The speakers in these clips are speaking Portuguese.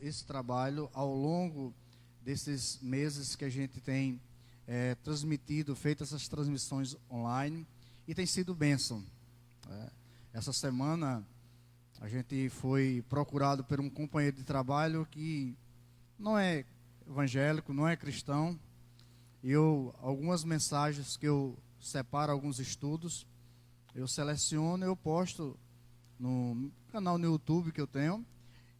esse trabalho ao longo desses meses que a gente tem transmitido, feito essas transmissões online, e tem sido bênção. Essa semana a gente foi procurado por um companheiro de trabalho que não é evangélico, não é cristão, e algumas mensagens que eu separo, alguns estudos, eu seleciono e eu posto no canal no YouTube que eu tenho,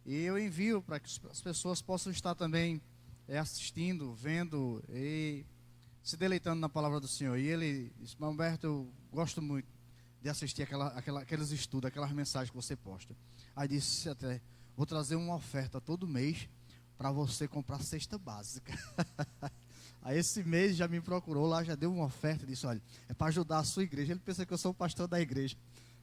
e eu envio para que as pessoas possam estar também assistindo, vendo e se deleitando na palavra do Senhor. E ele disse: Humberto, eu gosto muito de assistir aqueles estudos, aquelas mensagens que você posta. Aí disse até: vou trazer uma oferta todo mês para você comprar cesta básica. Aí esse mês já me procurou lá, já deu uma oferta e disse: olha, é para ajudar a sua igreja. Ele pensa que eu sou o pastor da igreja.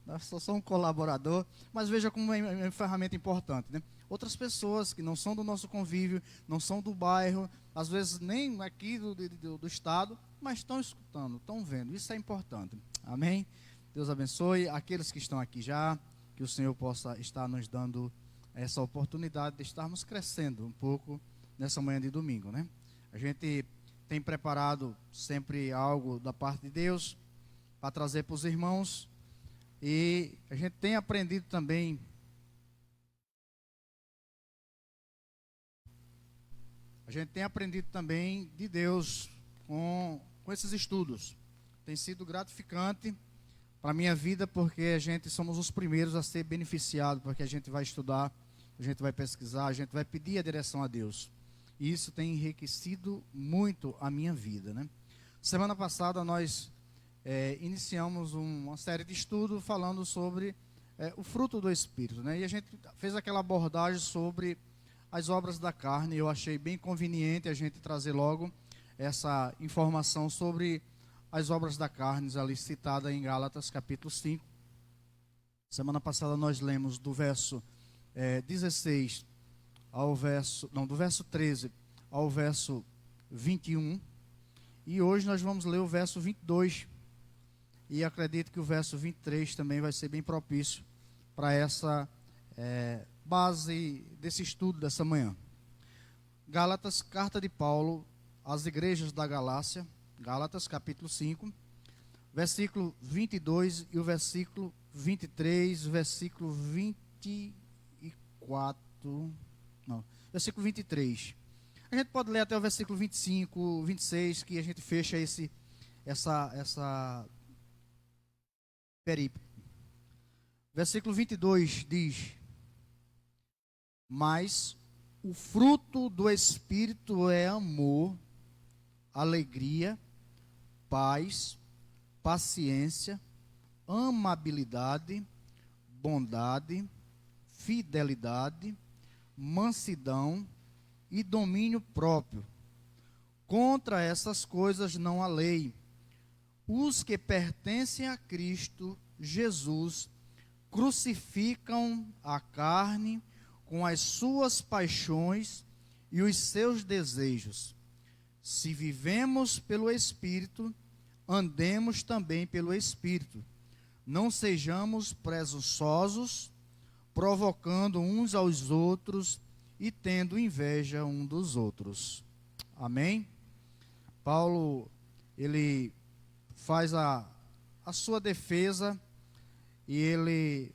Eu só sou um colaborador, mas veja como é uma ferramenta importante, né? Outras pessoas que não são do nosso convívio, não são do bairro, às vezes nem aqui do estado, mas estão escutando, estão vendo. Isso é importante. Amém? Deus abençoe aqueles que estão aqui já, que o Senhor possa estar nos dando essa oportunidade de estarmos crescendo um pouco nessa manhã de domingo, né? A gente tem preparado sempre algo da parte de Deus para trazer para os irmãos, e a gente tem aprendido também de Deus com esses estudos. Tem sido gratificante para a minha vida, porque somos os primeiros a ser beneficiados, porque a gente vai estudar, a gente vai pesquisar, a gente vai pedir a direção a Deus. E isso tem enriquecido muito a minha vida, né? Semana passada nós iniciamos uma série de estudos falando sobre o fruto do Espírito, né? E a gente fez aquela abordagem sobre as obras da carne. Eu achei bem conveniente a gente trazer logo essa informação sobre as obras da carne, ali citada em Gálatas capítulo 5. Semana passada nós lemos do verso 16 do verso 13 ao verso 21, e hoje nós vamos ler o verso 22, e acredito que o verso 23 também vai ser bem propício para essa base desse estudo dessa manhã. Gálatas, carta de Paulo às igrejas da Galácia, Gálatas capítulo 5, versículo 22 e o versículo 23, versículo 23. A gente pode ler até o versículo 25, 26, que a gente fecha essa perícope. Versículo 22 diz: mas o fruto do Espírito é amor, alegria, paz, paciência, amabilidade, bondade, fidelidade, mansidão e domínio próprio. Contra essas coisas não há lei. Os que pertencem a Cristo Jesus crucificam a carne com as suas paixões e os seus desejos. Se vivemos pelo Espírito, andemos também pelo Espírito. Não sejamos presunçosos, provocando uns aos outros e tendo inveja um dos outros. Amém? Paulo, ele faz a sua defesa e ele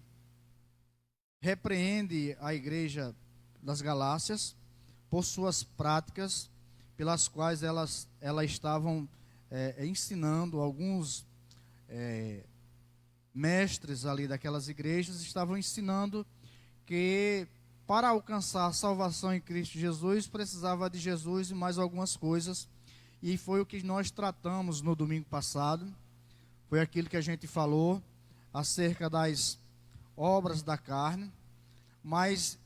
repreende a igreja das Galácias por suas práticas, pelas quais elas estavam ensinando. Alguns mestres ali daquelas igrejas estavam ensinando que para alcançar a salvação em Cristo Jesus precisava de Jesus e mais algumas coisas, e foi o que nós tratamos no domingo passado. Foi aquilo que a gente falou acerca das obras da carne, mas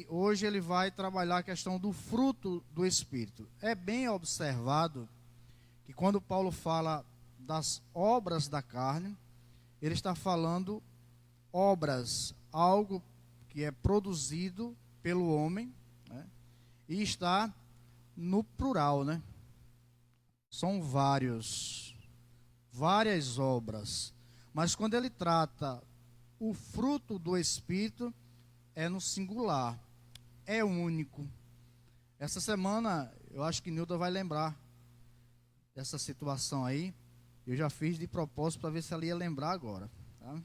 hoje ele vai trabalhar a questão do fruto do Espírito. É bem observado que quando Paulo fala das obras da carne, ele está falando obras, algo que é produzido pelo homem, né? E está no plural, né? São várias obras, mas quando ele trata o fruto do Espírito, é no singular. é único. Essa semana, eu acho que Nilda vai lembrar dessa situação aí. Eu já fiz de propósito para ver se ela ia lembrar agora. Tá?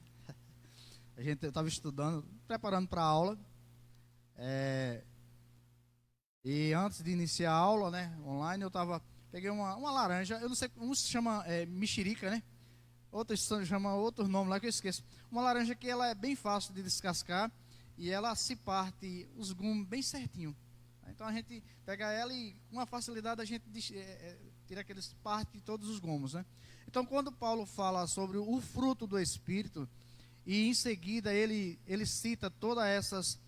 Eu estava estudando, preparando para a aula. E antes de iniciar a aula, né, online, peguei uma laranja. Eu não sei, um se chama mexerica, né? Outros chamam outro nome lá que eu esqueço. Uma laranja que ela é bem fácil de descascar e ela se parte os gumes bem certinho. Então a gente pega ela e com uma facilidade a gente tira parte todos os gomos, né? Então quando Paulo fala sobre o fruto do Espírito e em seguida ele cita todas essas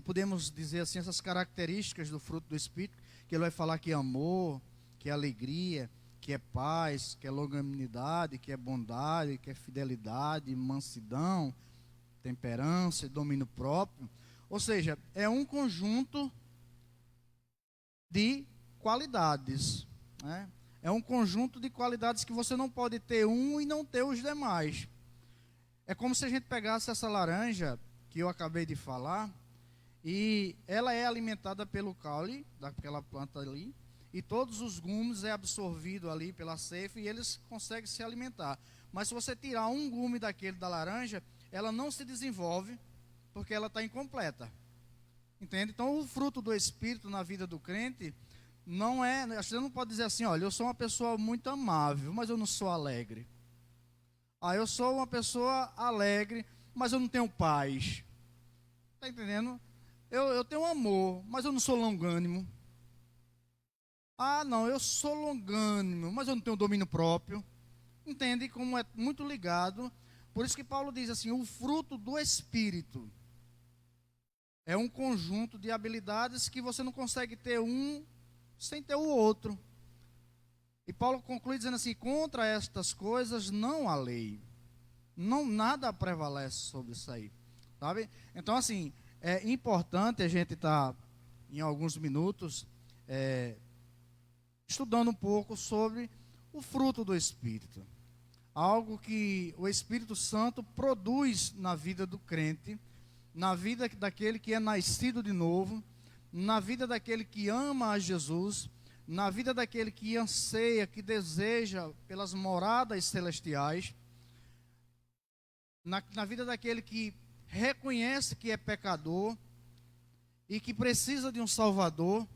podemos dizer assim, essas características do fruto do Espírito, que ele vai falar que é amor, que é alegria, que é paz, que é longanimidade, que é bondade, que é fidelidade, mansidão, temperança e domínio próprio. Ou seja, é um conjunto de qualidades, né? É um conjunto de qualidades que você não pode ter um e não ter os demais. É como se a gente pegasse essa laranja que eu acabei de falar, e ela é alimentada pelo caule daquela planta ali, e todos os gumes é absorvido ali pela seiva e eles conseguem se alimentar. Mas se você tirar um gume daquele da laranja, ela não se desenvolve, porque ela está incompleta. Entende? Então o fruto do Espírito na vida do crente não é, você não pode dizer assim, olha, eu sou uma pessoa muito amável, mas eu não sou alegre. Eu sou uma pessoa alegre, mas eu não tenho paz. Está entendendo? Eu tenho amor, mas eu não sou longânimo. Não, eu sou longânimo, mas eu não tenho domínio próprio. Entende como é muito ligado? Por isso que Paulo diz assim, o fruto do Espírito é um conjunto de habilidades que você não consegue ter um sem ter o outro. E Paulo conclui dizendo assim, contra estas coisas não há lei. Não, nada prevalece sobre isso aí. Sabe? Então assim, é importante a gente estar em alguns minutos estudando um pouco sobre o fruto do Espírito. Algo que o Espírito Santo produz na vida do crente, na vida daquele que é nascido de novo, na vida daquele que ama a Jesus, na vida daquele que anseia, que deseja pelas moradas celestiais, na vida daquele que reconhece que é pecador e que precisa de um Salvador.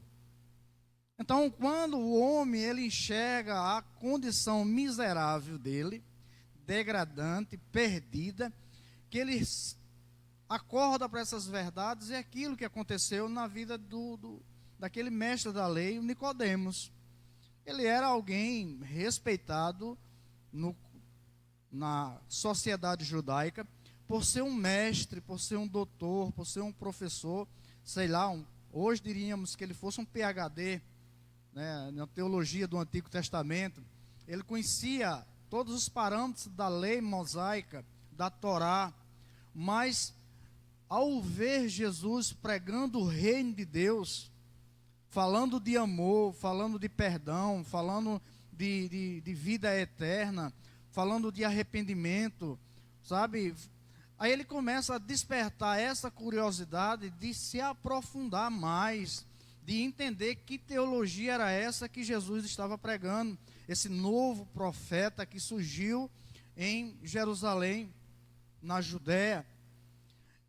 Então, quando o homem ele enxerga a condição miserável dele, degradante, perdida, que ele acorda para essas verdades, é aquilo que aconteceu na vida daquele mestre da lei, o Nicodemos. Ele era alguém respeitado na sociedade judaica por ser um mestre, por ser um doutor, por ser um professor, sei lá, hoje diríamos que ele fosse um PhD, né, na teologia do Antigo Testamento. Ele conhecia todos os parâmetros da lei mosaica, da Torá, mas ao ver Jesus pregando o reino de Deus, falando de amor, falando de perdão, falando de vida eterna, falando de arrependimento, sabe? Aí ele começa a despertar essa curiosidade de se aprofundar mais, de entender que teologia era essa que Jesus estava pregando, esse novo profeta que surgiu em Jerusalém, na Judéia.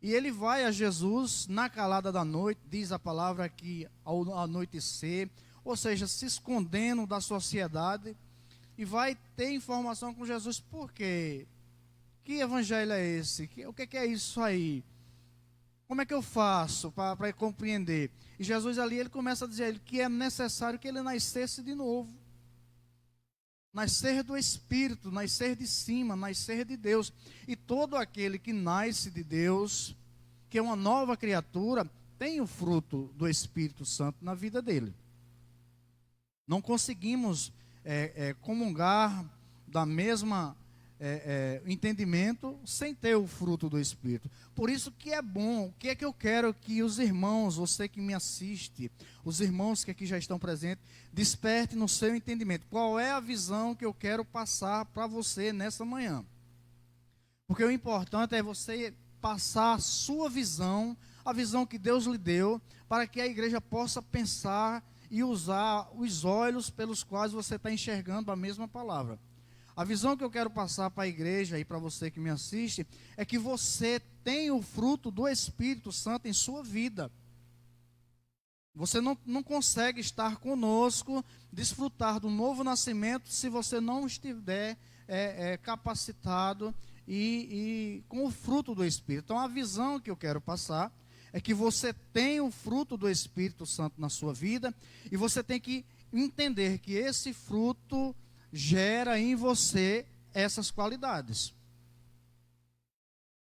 E ele vai a Jesus na calada da noite, diz a palavra que ao anoitecer, ou seja, se escondendo da sociedade, e vai ter informação com Jesus. Por quê? Que evangelho é esse? O que é isso aí? Como é que eu faço para compreender? E Jesus ali, ele começa a dizer que é necessário que ele nascesse de novo. Nascer do Espírito, nascer de cima, nascer de Deus. E todo aquele que nasce de Deus, que é uma nova criatura, tem o fruto do Espírito Santo na vida dele. Não conseguimos comungar da mesma entendimento sem ter o fruto do Espírito. Por isso que é bom, o que é que eu quero que os irmãos, você que me assiste, os irmãos que aqui já estão presentes, desperte no seu entendimento. Qual é a visão que eu quero passar para você nessa manhã? Porque o importante é você passar a sua visão, a visão que Deus lhe deu, para que a igreja possa pensar e usar os olhos pelos quais você está enxergando a mesma palavra. A visão que eu quero passar para a igreja e para você que me assiste é que você tem o fruto do Espírito Santo em sua vida. Você não consegue estar conosco, desfrutar do novo nascimento, se você não estiver capacitado e com o fruto do Espírito. Então, a visão que eu quero passar é que você tem o fruto do Espírito Santo na sua vida e você tem que entender que esse fruto gera em você essas qualidades.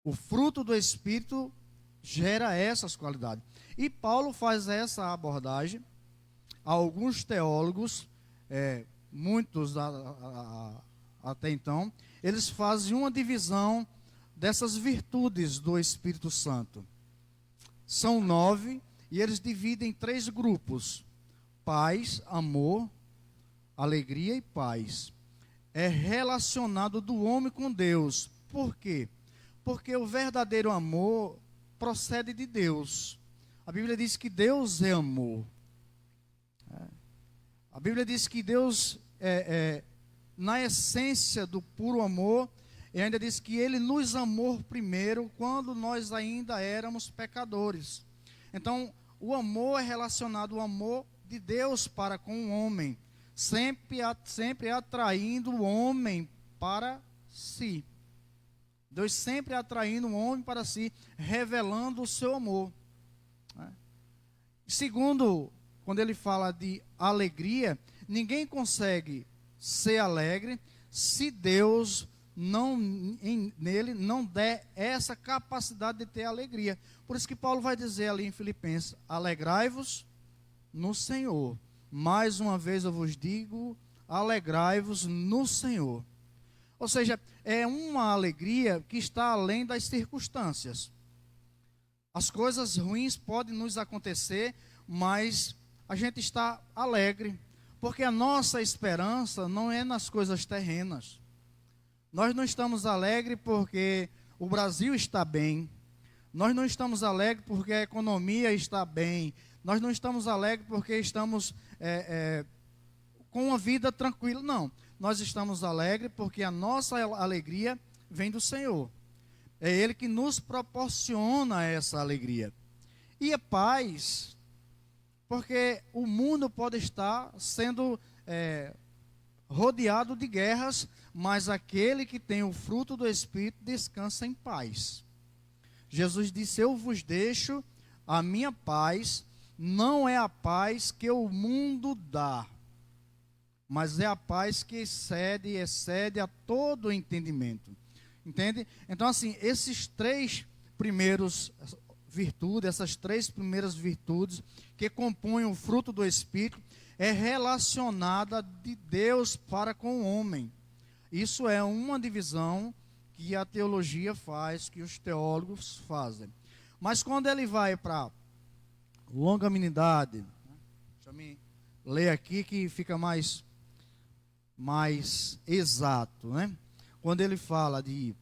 O fruto do Espírito gera essas qualidades. E Paulo faz essa abordagem. Alguns teólogos, muitos até então, eles fazem uma divisão dessas virtudes do Espírito Santo. São 9 e eles dividem em 3 grupos: paz, amor, alegria e paz. É relacionado do homem com Deus. Por quê? Porque o verdadeiro amor procede de Deus. A Bíblia diz que Deus é amor. A Bíblia diz que Deus, na essência do puro amor, e ainda diz que Ele nos amou primeiro quando nós ainda éramos pecadores. Então, o amor é relacionado ao amor de Deus para com o homem, sempre atraindo o homem para si. Deus sempre atraindo o homem para si, revelando o seu amor. Segundo, quando ele fala de alegria, ninguém consegue ser alegre se Deus nele não der essa capacidade de ter alegria. Por isso que Paulo vai dizer ali em Filipenses: alegrai-vos no Senhor. Mais uma vez eu vos digo, alegrai-vos no Senhor. Ou seja, é uma alegria que está além das circunstâncias. As coisas ruins podem nos acontecer, mas a gente está alegre, porque a nossa esperança não é nas coisas terrenas. Nós não estamos alegres porque o Brasil está bem. Nós não estamos alegres porque a economia está bem. Nós não estamos alegres porque estamos com uma vida tranquila. Não, nós estamos alegres porque a nossa alegria vem do Senhor. É Ele que nos proporciona essa alegria. E a paz, porque o mundo pode estar sendo rodeado de guerras, mas aquele que tem o fruto do Espírito descansa em paz. Jesus disse: eu vos deixo a minha paz, não é a paz que o mundo dá, mas é a paz que excede a todo entendimento. Entende? Então, assim, esses 3 primeiros virtudes, essas 3 primeiras virtudes que compõem o fruto do Espírito, é relacionada de Deus para com o homem. Isso é uma divisão que a teologia faz, que os teólogos fazem. Mas quando ele vai para longanimidade, deixa eu me ler aqui que fica mais exato, né? Quando ele fala de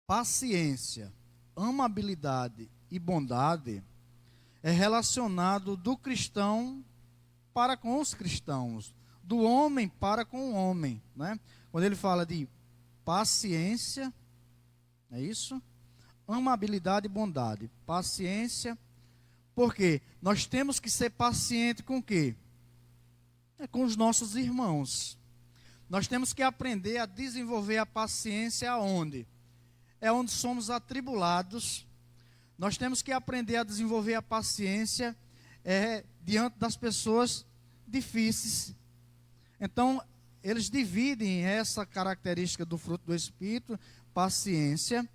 paciência, amabilidade e bondade, é relacionado do cristão para com os cristãos, do homem para com o homem, né? Quando ele fala de paciência, é isso? Amabilidade e bondade. Paciência, porque nós temos que ser paciente com o quê? Com os nossos irmãos. Nós temos que aprender a desenvolver a paciência aonde? É onde somos atribulados. Nós temos que aprender a desenvolver a paciência diante das pessoas difíceis. Então, eles dividem essa característica do fruto do Espírito, paciência,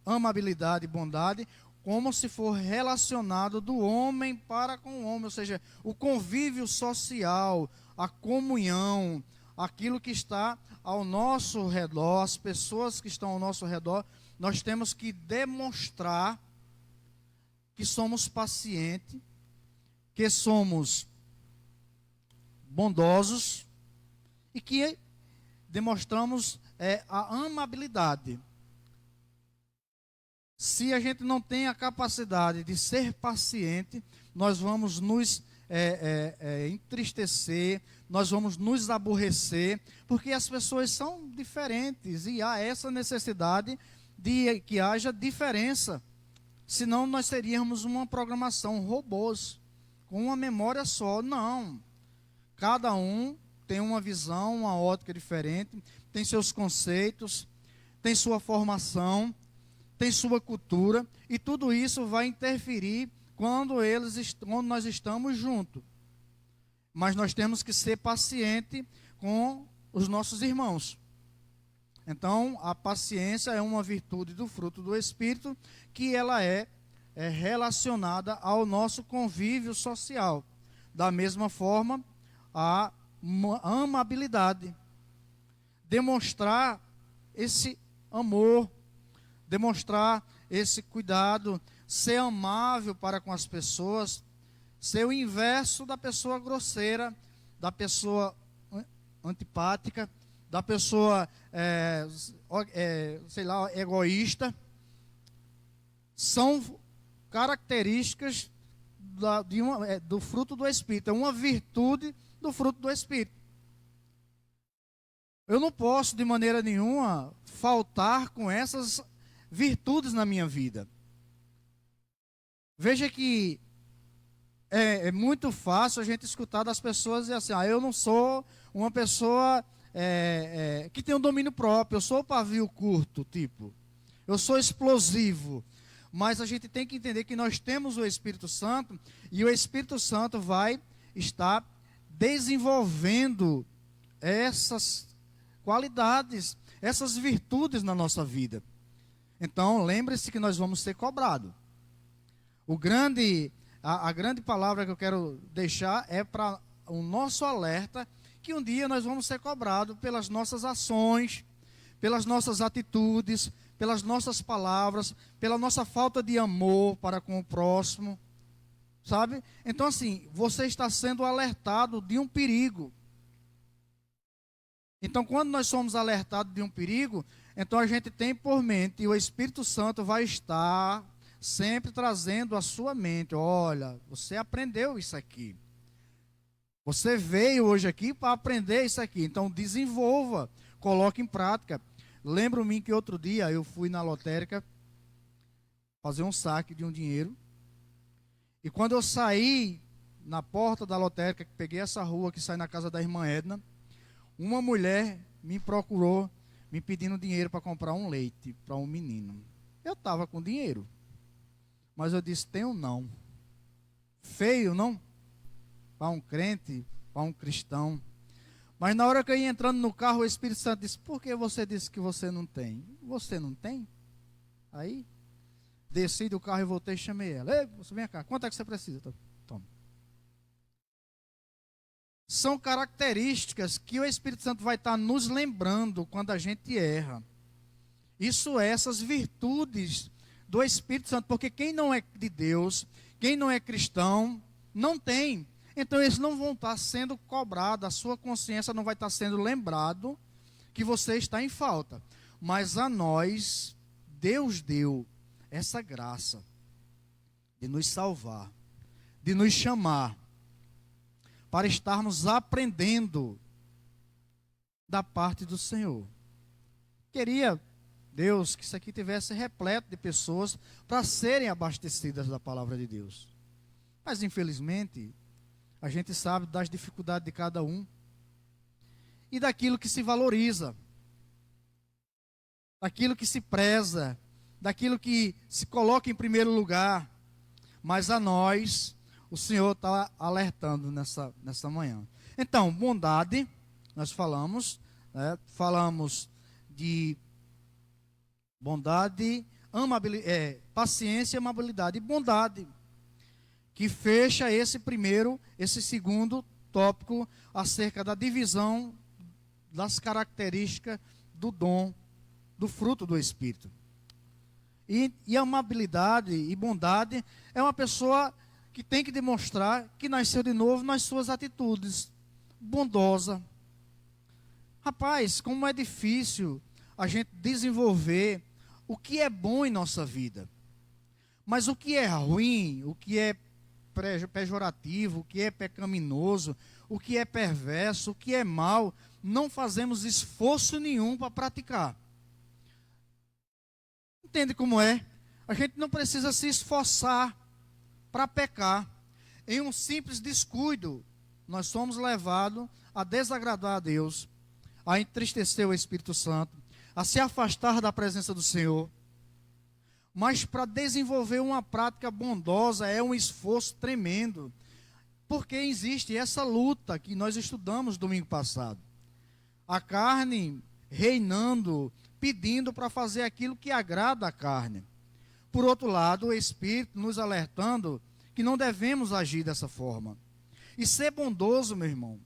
amabilidade e bondade, como se for relacionado do homem para com o homem, ou seja, o convívio social, a comunhão, aquilo que está ao nosso redor, as pessoas que estão ao nosso redor, nós temos que demonstrar que somos pacientes, que somos bondosos e que demonstramos a amabilidade. Se a gente não tem a capacidade de ser paciente, nós vamos nos entristecer, nós vamos nos aborrecer, porque as pessoas são diferentes e há essa necessidade de que haja diferença. Senão nós teríamos uma programação, robôs, com uma memória só. Não. Cada um tem uma visão, uma ótica diferente, tem seus conceitos, tem sua formação, tem sua cultura, e tudo isso vai interferir quando nós estamos juntos. Mas nós temos que ser paciente com os nossos irmãos. Então, a paciência é uma virtude do fruto do Espírito, que ela é relacionada ao nosso convívio social. Da mesma forma, a amabilidade. Demonstrar esse amor, demonstrar esse cuidado, ser amável para com as pessoas, ser o inverso da pessoa grosseira, da pessoa antipática, da pessoa, egoísta. São características do fruto do Espírito, é uma virtude do fruto do Espírito. Eu não posso, de maneira nenhuma, faltar com essas virtudes na minha vida. Veja que é muito fácil a gente escutar das pessoas dizer assim: eu não sou uma pessoa que tem um domínio próprio, eu sou pavio curto, tipo, eu sou explosivo. Mas a gente tem que entender que nós temos o Espírito Santo, e o Espírito Santo vai estar desenvolvendo essas qualidades, essas virtudes na nossa vida. Então, lembre-se que nós vamos ser cobrados. A grande palavra que eu quero deixar é para o nosso alerta, que um dia nós vamos ser cobrados pelas nossas ações, pelas nossas atitudes, pelas nossas palavras, pela nossa falta de amor para com o próximo, sabe? Então, assim, você está sendo alertado de um perigo. Então, quando nós somos alertados de um perigo, então a gente tem por mente, e o Espírito Santo vai estar sempre trazendo à sua mente: olha, você aprendeu isso aqui. Você veio hoje aqui para aprender isso aqui. Então, desenvolva, coloque em prática. Lembro-me que outro dia eu fui na lotérica fazer um saque de um dinheiro. E quando eu saí na porta da lotérica, que peguei essa rua que sai na casa da irmã Edna, uma mulher me procurou, me pedindo dinheiro para comprar um leite para um menino. Eu estava com dinheiro, mas eu disse: tenho não. Feio, não? Para um crente, para um cristão. Mas na hora que eu ia entrando no carro, o Espírito Santo disse: por que você disse que você não tem? Você não tem? Aí, desci do carro e voltei e chamei ela: ei, você vem cá, quanto é que você precisa? Toma. São características que o Espírito Santo vai estar nos lembrando quando a gente erra. Isso é essas virtudes do Espírito Santo, porque quem não é de Deus, quem não é cristão, não tem. Então eles não vão estar sendo cobrados, a sua consciência não vai estar sendo lembrado que você está em falta. Mas a nós, Deus deu essa graça de nos salvar, de nos chamar, para estarmos aprendendo da parte do Senhor. Queria, Deus, que isso aqui tivesse repleto de pessoas para serem abastecidas da palavra de Deus. Mas infelizmente, a gente sabe das dificuldades de cada um e daquilo que se valoriza, daquilo que se preza, daquilo que se coloca em primeiro lugar. Mas a nós, o Senhor está alertando nessa manhã. Então, bondade, nós falamos de bondade, paciência, amabilidade e bondade, que fecha esse segundo tópico acerca da divisão das características do dom, do fruto do Espírito. E amabilidade e bondade é uma pessoa que tem que demonstrar que nasceu de novo nas suas atitudes, bondosa, Rapaz, como é difícil a gente desenvolver o que é bom em nossa vida. Mas o que é ruim, o que é pejorativo, o que é pecaminoso, o que é perverso, o que é mal, não fazemos esforço nenhum para praticar. Entende como é? A gente não precisa se esforçar para pecar. Em um simples descuido, nós somos levados a desagradar a Deus, a entristecer o Espírito Santo, a se afastar da presença do Senhor. Mas para desenvolver uma prática bondosa é um esforço tremendo, porque existe essa luta que nós estudamos domingo passado. A carne reinando, pedindo para fazer aquilo que agrada a carne. Por outro lado, o Espírito nos alertando que não devemos agir dessa forma. E ser bondoso, meu irmão,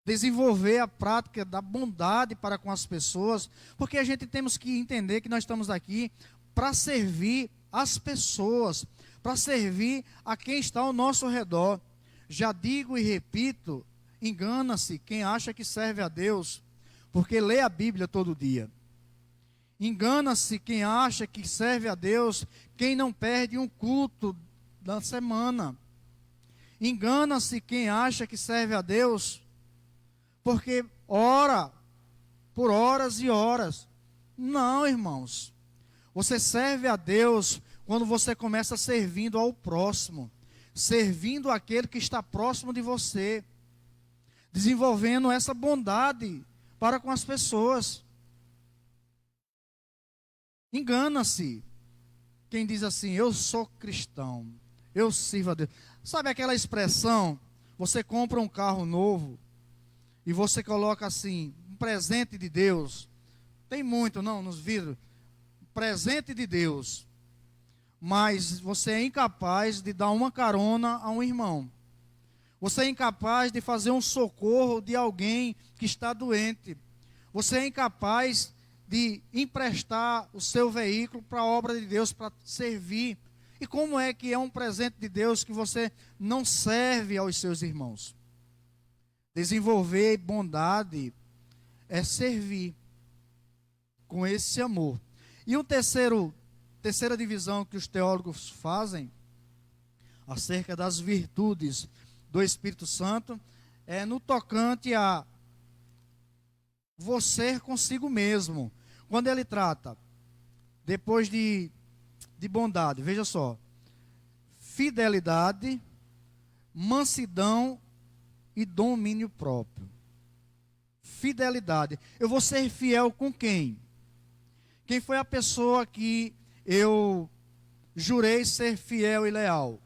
desenvolver a prática da bondade para com as pessoas, porque a gente temos que entender que nós estamos aqui para servir as pessoas, para servir a quem está ao nosso redor. Já digo e repito, engana-se quem acha que serve a Deus, porque lê a Bíblia todo dia. Engana-se quem acha que serve a Deus, quem não perde um culto da semana. Engana-se quem acha que serve a Deus, porque ora por horas e horas. Não, irmãos. Você serve a Deus quando você começa servindo ao próximo, servindo aquele que está próximo de você, desenvolvendo essa bondade para com as pessoas. Engana-se quem diz assim: eu sou cristão, eu sirvo a Deus. Sabe aquela expressão, você compra um carro novo e você coloca assim, um presente de Deus. Tem muito, não, nos vidros. Presente de Deus. Mas você é incapaz de dar uma carona a um irmão. Você é incapaz de fazer um socorro de alguém que está doente. Você é incapaz de emprestar o seu veículo para a obra de Deus, para servir. E como é que é um presente de Deus que você não serve aos seus irmãos? Desenvolver bondade é servir com esse amor. E o terceira divisão que os teólogos fazem acerca das virtudes do Espírito Santo é no tocante a você consigo mesmo. Quando ele trata, depois de bondade, veja só, fidelidade, mansidão e domínio próprio. Fidelidade. Eu vou ser fiel com quem? Quem foi a pessoa que eu jurei ser fiel e leal?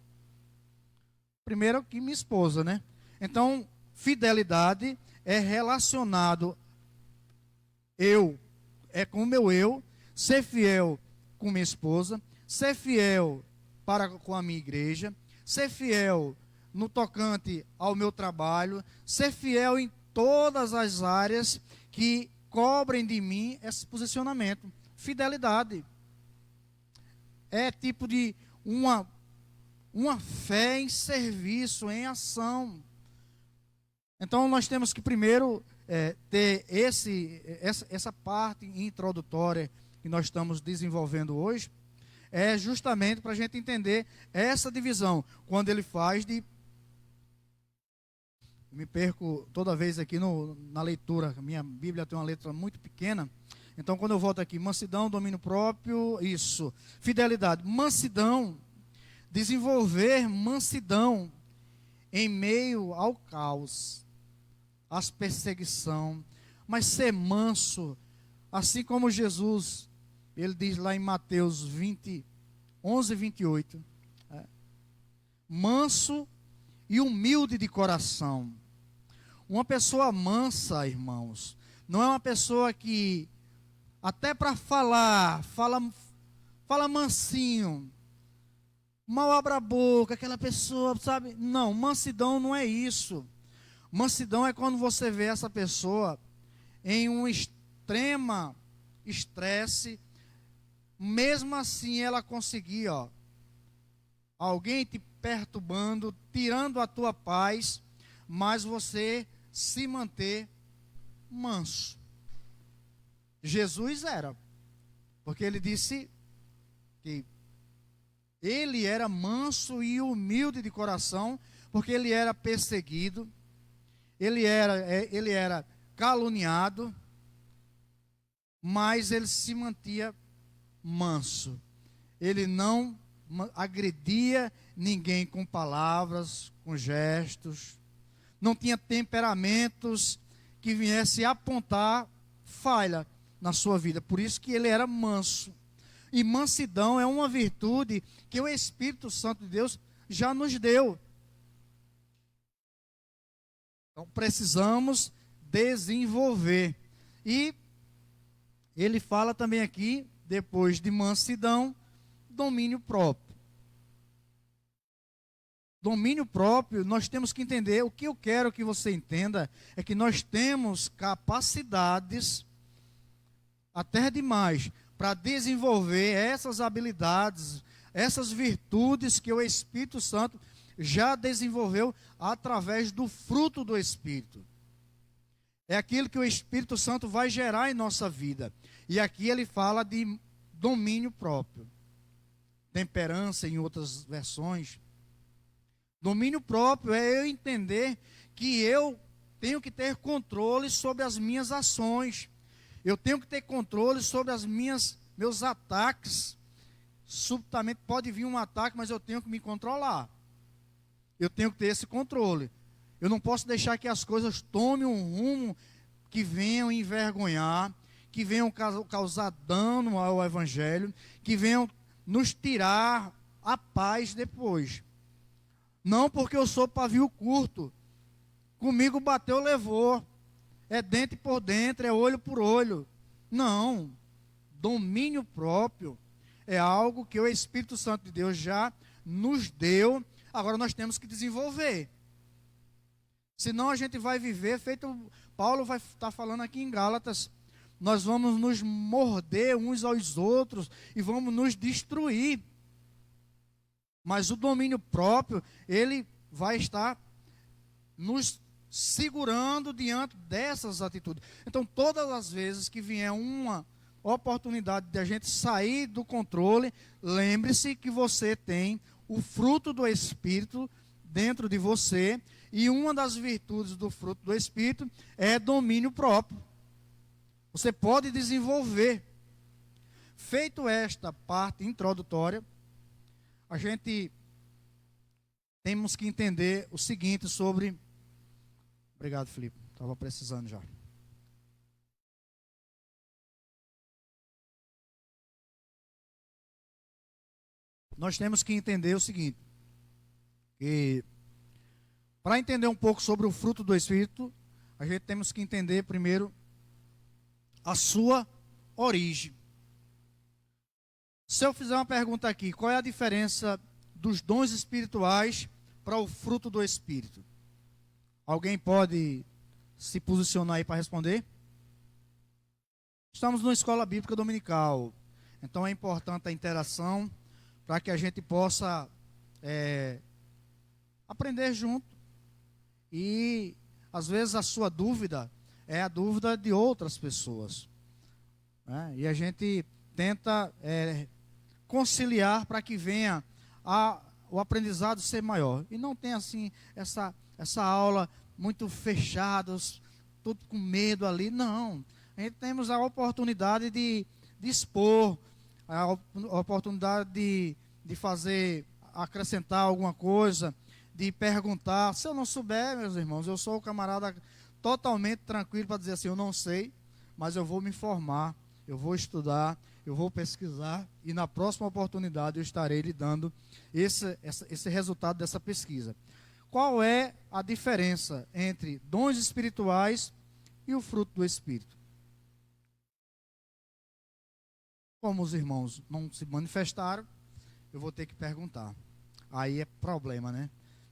Primeiro que minha esposa, né? Então, fidelidade é relacionado com o meu eu, ser fiel com minha esposa, ser fiel para com a minha igreja, ser fiel no tocante ao meu trabalho, ser fiel em todas as áreas que cobrem de mim esse posicionamento. Fidelidade é tipo de uma fé em serviço, em ação. Então nós temos que primeiro ter essa parte introdutória que nós estamos desenvolvendo hoje, é justamente para a gente entender essa divisão, quando ele faz de... Me perco toda vez aqui na leitura, minha Bíblia tem uma letra muito pequena, então quando eu volto aqui, mansidão, domínio próprio, isso, fidelidade, mansidão, desenvolver mansidão em meio ao caos, às perseguição, mas ser manso, assim como Jesus, ele diz lá em Mateus 11, 28, manso e humilde de coração. Uma pessoa mansa, irmãos, não é uma pessoa que, até para falar, fala mansinho, mal abre a boca, aquela pessoa, sabe? Não, mansidão não é isso. Mansidão é quando você vê essa pessoa em um extremo estresse, mesmo assim ela conseguir, alguém te perturbando, tirando a tua paz, mas você se manter manso. Jesus era, porque ele disse que ele era manso e humilde de coração, porque ele era perseguido, ele era caluniado, mas ele se mantia manso. Ele não agredia ninguém com palavras, com gestos, não tinha temperamentos que viessem apontar falha na sua vida. Por isso que ele era manso. E mansidão é uma virtude que o Espírito Santo de Deus já nos deu. Então precisamos desenvolver. E ele fala também aqui, depois de mansidão, domínio próprio. Domínio próprio, nós temos que entender, o que eu quero que você entenda, é que nós temos capacidades, até demais, para desenvolver essas habilidades, essas virtudes que o Espírito Santo já desenvolveu através do fruto do Espírito. É aquilo que o Espírito Santo vai gerar em nossa vida. E aqui ele fala de domínio próprio. Temperança em outras versões. Domínio próprio é eu entender que eu tenho que ter controle sobre as minhas ações. Eu tenho que ter controle sobre meus ataques. Subitamente pode vir um ataque, mas eu tenho que me controlar. Eu tenho que ter esse controle. Eu não posso deixar que as coisas tomem um rumo que venham envergonhar, que venham causar dano ao Evangelho, que venham nos tirar a paz depois. Não porque eu sou pavio curto. Comigo bateu, levou. É dente por dentro, é olho por olho. Não. Domínio próprio é algo que o Espírito Santo de Deus já nos deu. Agora nós temos que desenvolver. Senão a gente vai viver, feito Paulo vai estar falando aqui em Gálatas, nós vamos nos morder uns aos outros e vamos nos destruir. Mas o domínio próprio, ele vai estar nos segurando diante dessas atitudes. Então, todas as vezes que vier uma oportunidade de a gente sair do controle, lembre-se que você tem o fruto do Espírito dentro de você, e uma das virtudes do fruto do Espírito é domínio próprio. Você pode desenvolver. Feito esta parte introdutória, a gente temos que entender o seguinte sobre... Obrigado, Felipe. Estava precisando já. Nós temos que entender o seguinte, que para entender um pouco sobre o fruto do Espírito, a gente temos que entender primeiro a sua origem. Se eu fizer uma pergunta aqui, qual é a diferença dos dons espirituais para o fruto do Espírito? Alguém pode se posicionar aí para responder? Estamos numa escola bíblica dominical, então é importante a interação para que a gente possa aprender junto. E às vezes a sua dúvida é a dúvida de outras pessoas, né? E a gente tenta conciliar para que venha o aprendizado ser maior. E não tem assim essa aula muito fechada, tudo com medo ali. Não. A gente temos a oportunidade de expor, a oportunidade de fazer, acrescentar alguma coisa, de perguntar. Se eu não souber, meus irmãos, eu sou o camarada totalmente tranquilo para dizer assim, eu não sei, mas eu vou me informar, eu vou estudar, eu vou pesquisar, e na próxima oportunidade eu estarei lhe dando esse resultado dessa pesquisa. Qual é a diferença entre dons espirituais e o fruto do Espírito? Como os irmãos não se manifestaram, eu vou ter que perguntar. Aí é problema, né?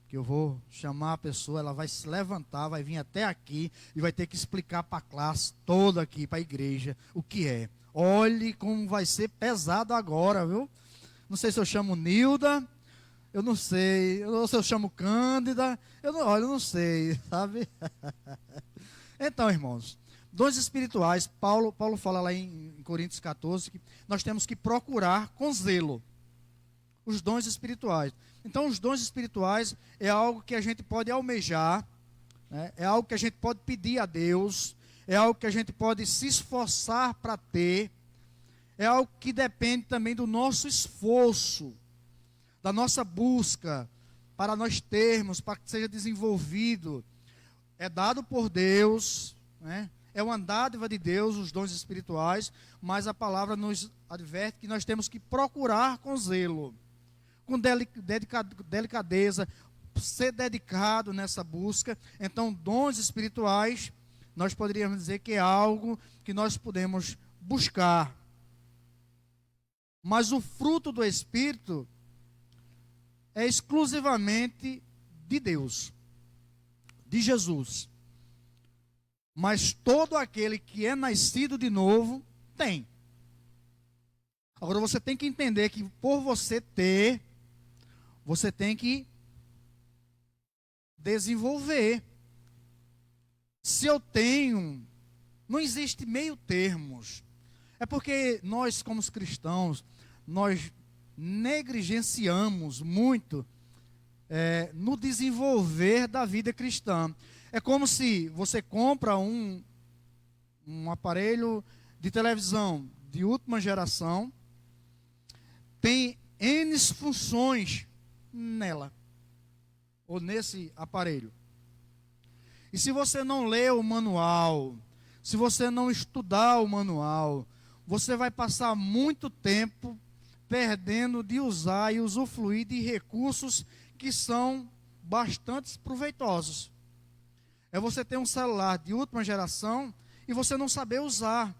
Que eu vou chamar a pessoa, ela vai se levantar, vai vir até aqui e vai ter que explicar para a classe toda aqui, para a igreja, o que é. Olhe como vai ser pesado agora, viu? Não sei se eu chamo Nilda, eu não sei, ou se eu chamo Cândida, eu não sei, sabe? Então, irmãos, Dons espirituais, Paulo fala lá em Coríntios 14, que nós temos que procurar com zelo os dons espirituais. Então, os dons espirituais é algo que a gente pode almejar, né? É algo que a gente pode pedir a Deus, é algo que a gente pode se esforçar para ter, é algo que depende também do nosso esforço, da nossa busca, para nós termos, para que seja desenvolvido. É dado por Deus, né? É uma dádiva de Deus, os dons espirituais, mas a palavra nos adverte que nós temos que procurar com zelo, com delicadeza, ser dedicado nessa busca. Então, dons espirituais, nós poderíamos dizer que é algo que nós podemos buscar. Mas o fruto do Espírito é exclusivamente de Deus, de Jesus. Mas todo aquele que é nascido de novo, tem. Agora você tem que entender que por você ter, você tem que desenvolver. Se eu tenho, não existe meio termos. É porque nós, como cristãos, nós negligenciamos muito no desenvolver da vida cristã. É como se você compra um aparelho de televisão de última geração, tem N funções nela, ou nesse aparelho. E se você não ler o manual, se você não estudar o manual, você vai passar muito tempo perdendo de usar e usufruir de recursos que são bastante proveitosos. É você ter um celular de última geração e você não saber usar.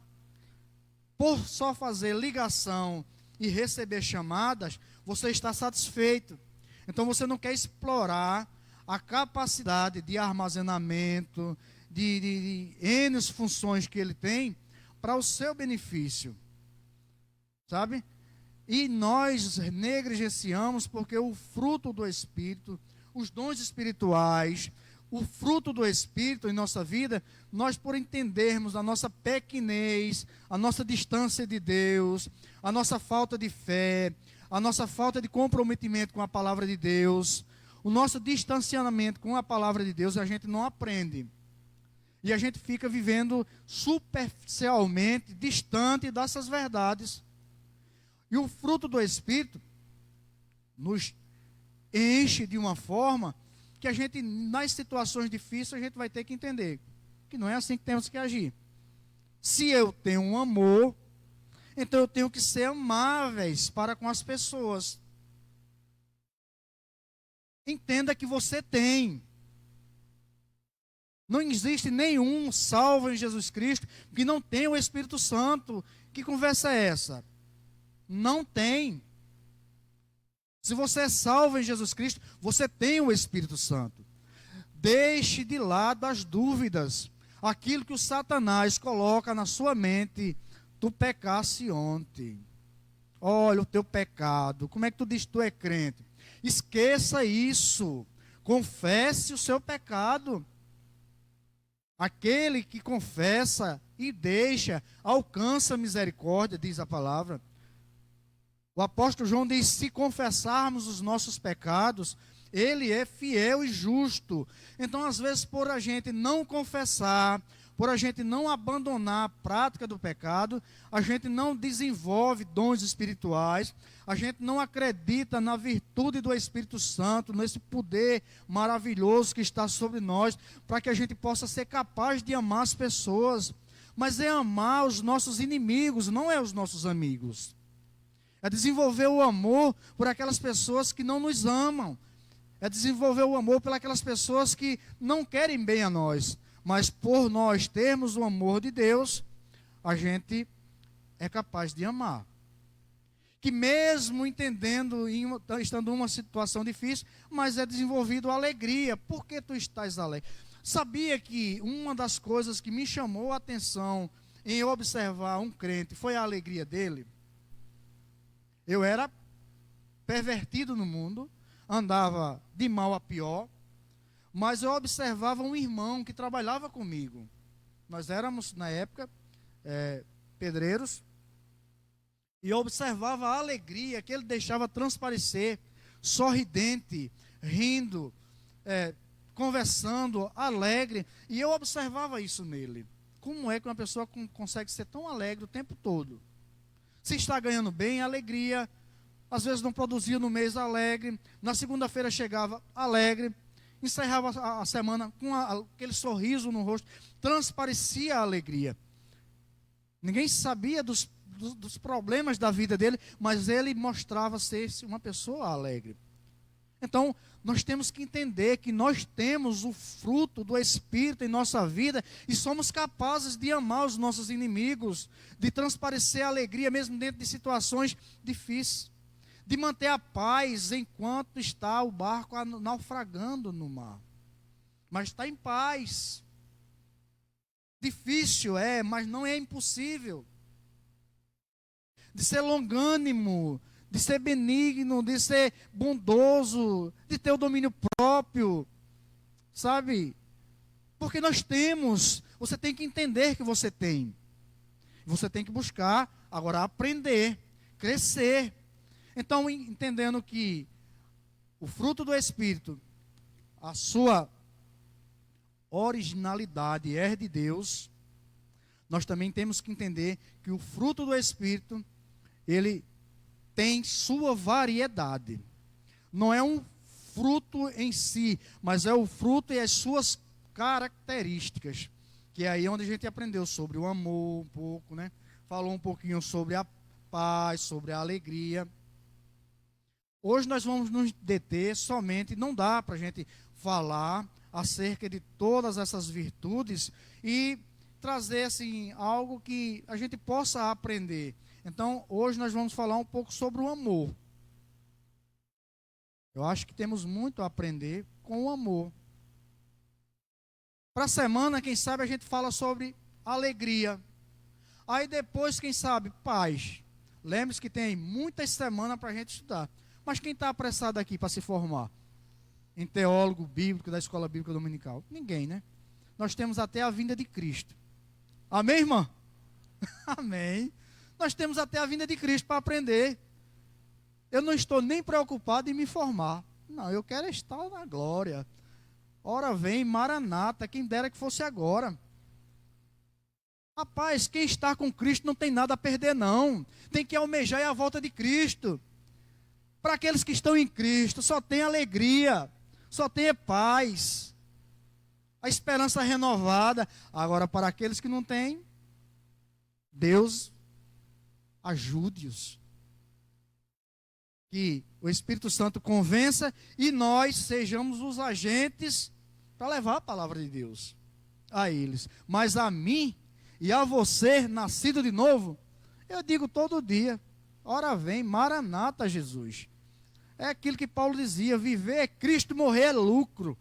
Por só fazer ligação e receber chamadas, você está satisfeito. Então você não quer explorar a capacidade de armazenamento, de N funções que ele tem para o seu benefício. Sabe? E nós negligenciamos porque o fruto do Espírito, os dons espirituais, o fruto do Espírito em nossa vida, nós por entendermos a nossa pequenez, a nossa distância de Deus, a nossa falta de fé, a nossa falta de comprometimento com a palavra de Deus, o nosso distanciamento com a palavra de Deus, a gente não aprende. E a gente fica vivendo superficialmente, distante dessas verdades. E o fruto do Espírito nos enche de uma forma que a gente, nas situações difíceis, a gente vai ter que entender que não é assim que temos que agir. Se eu tenho um amor, então eu tenho que ser amáveis para com as pessoas. Entenda que você tem. Não existe nenhum salvo em Jesus Cristo que não tenha o Espírito Santo. Que conversa é essa? Não tem. Se você é salvo em Jesus Cristo, você tem o Espírito Santo. Deixe de lado as dúvidas. Aquilo que o Satanás coloca na sua mente. Tu pecasse ontem. Olha o teu pecado. Como é que tu diz que tu é crente? Esqueça isso. Confesse o seu pecado. Aquele que confessa e deixa, alcança misericórdia, diz a palavra. O apóstolo João diz, se confessarmos os nossos pecados, ele é fiel e justo. Então, às vezes, por a gente não confessar, por a gente não abandonar a prática do pecado, a gente não desenvolve dons espirituais, a gente não acredita na virtude do Espírito Santo, nesse poder maravilhoso que está sobre nós, para que a gente possa ser capaz de amar as pessoas. Mas é amar os nossos inimigos, não é os nossos amigos. É desenvolver o amor por aquelas pessoas que não nos amam. É desenvolver o amor por aquelas pessoas que não querem bem a nós. Mas por nós termos o amor de Deus, a gente é capaz de amar. Que mesmo entendendo, estando em uma situação difícil, mas é desenvolvido a alegria. Por que tu estás alegre? Sabia que uma das coisas que me chamou a atenção em observar um crente foi a alegria dele? Eu era pervertido no mundo, andava de mal a pior, mas eu observava um irmão que trabalhava comigo Nós éramos, na época, pedreiros, e eu observava a alegria que ele deixava transparecer, sorridente, rindo, conversando, alegre, e eu observava isso nele. Como é que uma pessoa consegue ser tão alegre o tempo todo? Se está ganhando bem, alegria. Às vezes não produzia no mês, alegre. Na segunda-feira chegava alegre. Encerrava a semana com aquele sorriso no rosto. Transparecia a alegria. Ninguém sabia dos problemas da vida dele, mas ele mostrava ser uma pessoa alegre. Então, nós temos que entender que nós temos o fruto do Espírito em nossa vida e somos capazes de amar os nossos inimigos, de transparecer a alegria mesmo dentro de situações difíceis, de manter a paz enquanto está o barco naufragando no mar. Mas está em paz. Difícil mas não é impossível. De ser longânimo, de ser benigno, de ser bondoso, de ter o domínio próprio, sabe? Porque nós temos, você tem que entender que você tem. Você tem que buscar, agora aprender, crescer. Então, entendendo que o fruto do Espírito, a sua originalidade é de Deus, nós também temos que entender que o fruto do Espírito, ele tem sua variedade. Não é um fruto em si, mas é o fruto e as suas características. Que é aí onde a gente aprendeu sobre o amor um pouco, né? Falou um pouquinho sobre a paz, sobre a alegria. Hoje nós vamos nos deter somente, não dá para a gente falar acerca de todas essas virtudes e trazer assim, algo que a gente possa aprender. Então, hoje nós vamos falar um pouco sobre o amor. Eu acho que temos muito a aprender com o amor. Para a semana, quem sabe, a gente fala sobre alegria. Aí depois, quem sabe, paz. Lembre-se que tem muitas semanas para a gente estudar. Mas quem está apressado aqui para se formar? Em teólogo bíblico da Escola Bíblica Dominical? Ninguém, né? Nós temos até a vinda de Cristo. Amém, irmã? Amém. Nós temos até a vinda de Cristo para aprender. Eu não estou nem preocupado em me formar. Não, eu quero estar na glória. Ora vem, Maranata, quem dera que fosse agora. Rapaz, quem está com Cristo não tem nada a perder, não. Tem que almejar a volta de Cristo. Para aqueles que estão em Cristo, só tem alegria, só tem paz, a esperança renovada. Agora, para aqueles que não têm, Deus ajude-os. Que o Espírito Santo convença e nós sejamos os agentes para levar a palavra de Deus a eles. Mas a mim e a você, nascido de novo, eu digo todo dia, ora vem, Maranata, Jesus. É aquilo que Paulo dizia, viver é Cristo, morrer é lucro.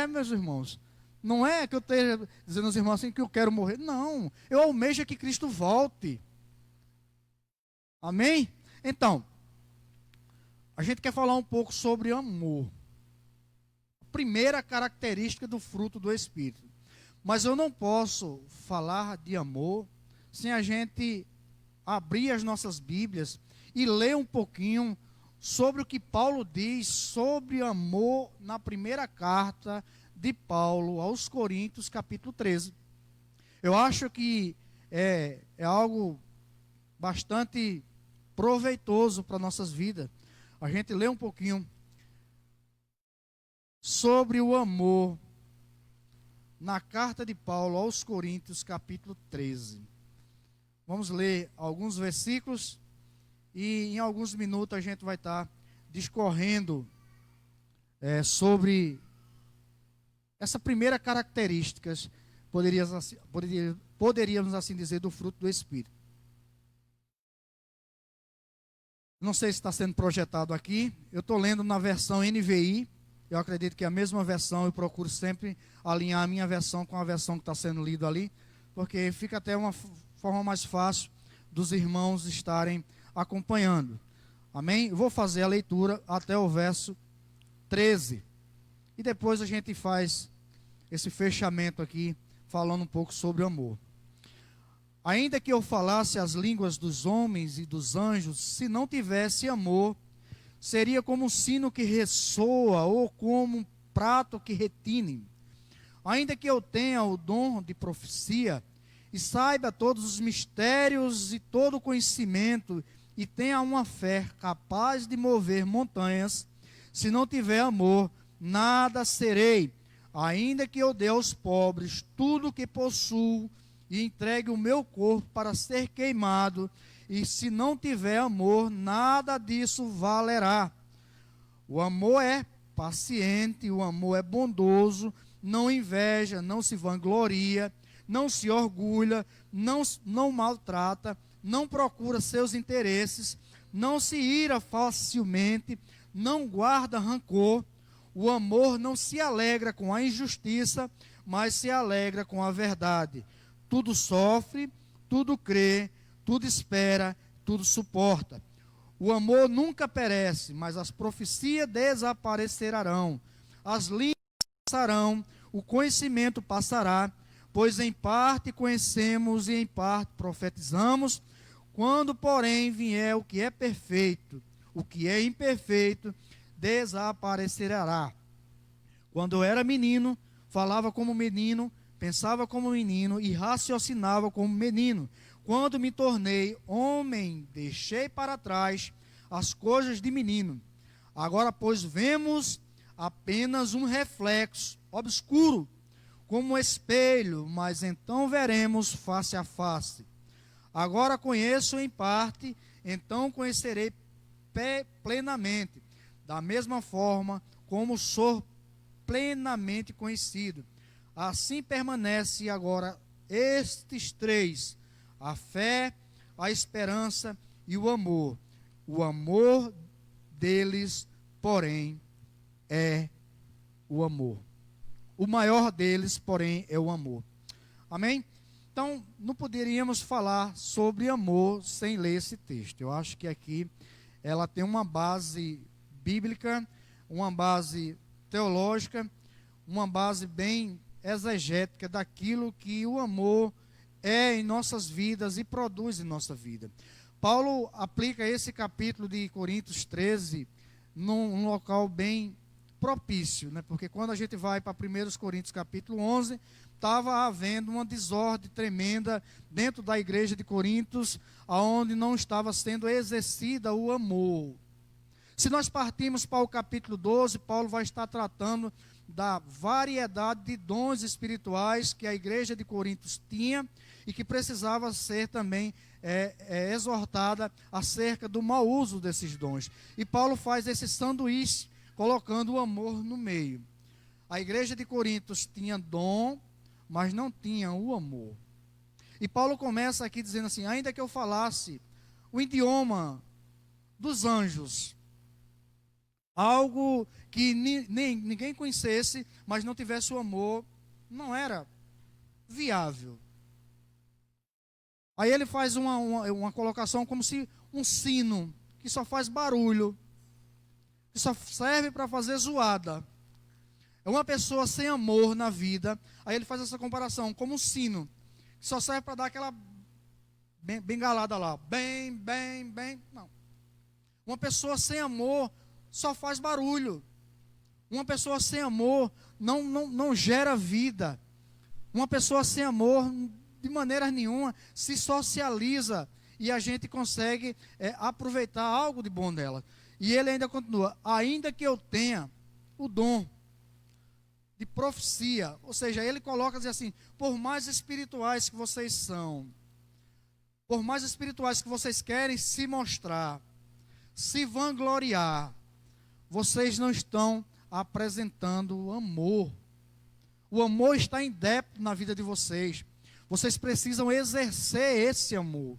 Meus irmãos, não é que eu esteja dizendo aos irmãos assim que eu quero morrer. Não, eu almejo que Cristo volte. Amém? Então, a gente quer falar um pouco sobre amor. A primeira característica do fruto do Espírito. Mas eu não posso falar de amor sem a gente abrir as nossas Bíblias e ler um pouquinho sobre o que Paulo diz sobre amor na primeira carta de Paulo aos Coríntios, capítulo 13. Eu acho que é algo bastante proveitoso para nossas vidas. A gente lê um pouquinho sobre o amor na carta de Paulo aos Coríntios, capítulo 13. Vamos ler alguns versículos e em alguns minutos a gente vai estar discorrendo sobre essa primeira característica, poderíamos assim dizer, do fruto do Espírito. Não sei se está sendo projetado aqui. Eu estou lendo na versão NVI. Eu acredito que é a mesma versão. Eu procuro sempre alinhar a minha versão com a versão que está sendo lido ali, porque fica até uma forma mais fácil dos irmãos estarem acompanhando. Amém? Eu vou fazer a leitura até o verso 13. E depois a gente faz esse fechamento aqui falando um pouco sobre o amor. Ainda que eu falasse as línguas dos homens e dos anjos, se não tivesse amor, seria como um sino que ressoa ou como um prato que retine. Ainda que eu tenha o dom de profecia e saiba todos os mistérios e todo o conhecimento e tenha uma fé capaz de mover montanhas, se não tiver amor, nada serei. Ainda que eu dê aos pobres tudo o que possuo e entregue o meu corpo para ser queimado, e se não tiver amor, nada disso valerá. O amor é paciente, o amor é bondoso, não inveja, não se vangloria, não se orgulha, não maltrata, não procura seus interesses, não se ira facilmente, não guarda rancor. O amor não se alegra com a injustiça, mas se alegra com a verdade. Tudo sofre, tudo crê, tudo espera, tudo suporta. O amor nunca perece, mas as profecias desaparecerão, as línguas passarão, o conhecimento passará, pois em parte conhecemos e em parte profetizamos. Quando, porém, vier o que é perfeito, o que é imperfeito desaparecerá. Quando eu era menino, falava como menino, pensava como menino e raciocinava como menino. Quando me tornei homem, deixei para trás as coisas de menino. Agora, pois, vemos apenas um reflexo obscuro, como um espelho, mas então veremos face a face. Agora conheço em parte, então conhecerei plenamente, da mesma forma como sou plenamente conhecido. Assim permanece agora estes três: a fé, a esperança e o amor. O amor deles, porém, é o amor. O maior deles, porém, é o amor. Amém? Então, não poderíamos falar sobre amor sem ler esse texto. Eu acho que aqui ela tem uma base bíblica, uma base teológica, uma base bem exegética daquilo que o amor é em nossas vidas e produz em nossa vida. Paulo aplica esse capítulo de Coríntios 13 num local bem propício, né? Porque quando a gente vai para 1 Coríntios capítulo 11, estava havendo uma desordem tremenda dentro da igreja de Coríntios, aonde não estava sendo exercida o amor. Se nós partirmos para o capítulo 12, Paulo vai estar tratando da variedade de dons espirituais que a igreja de Coríntios tinha e que precisava ser também exortada acerca do mau uso desses dons. E Paulo faz esse sanduíche, colocando o amor no meio. A igreja de Coríntios tinha dom, mas não tinha o amor. E Paulo começa aqui dizendo assim: ainda que eu falasse o idioma dos anjos, algo que ninguém conhecesse, mas não tivesse o amor, não era viável. Aí ele faz uma colocação como se um sino, que só faz barulho, que só serve para fazer zoada. É uma pessoa sem amor na vida. Aí ele faz essa comparação, como um sino, que só serve para dar aquela bengalada lá. Bem. Não. Uma pessoa sem amor só faz barulho. Uma pessoa sem amor não gera vida. Uma pessoa sem amor, de maneira nenhuma, se socializa e a gente consegue aproveitar algo de bom dela. E ele ainda continua: ainda que eu tenha o dom de profecia, ou seja, ele coloca assim: por mais espirituais que vocês são, por mais espirituais que vocês querem se mostrar, se vangloriar, vocês não estão apresentando o amor. O amor está em débito na vida de vocês. Vocês precisam exercer esse amor.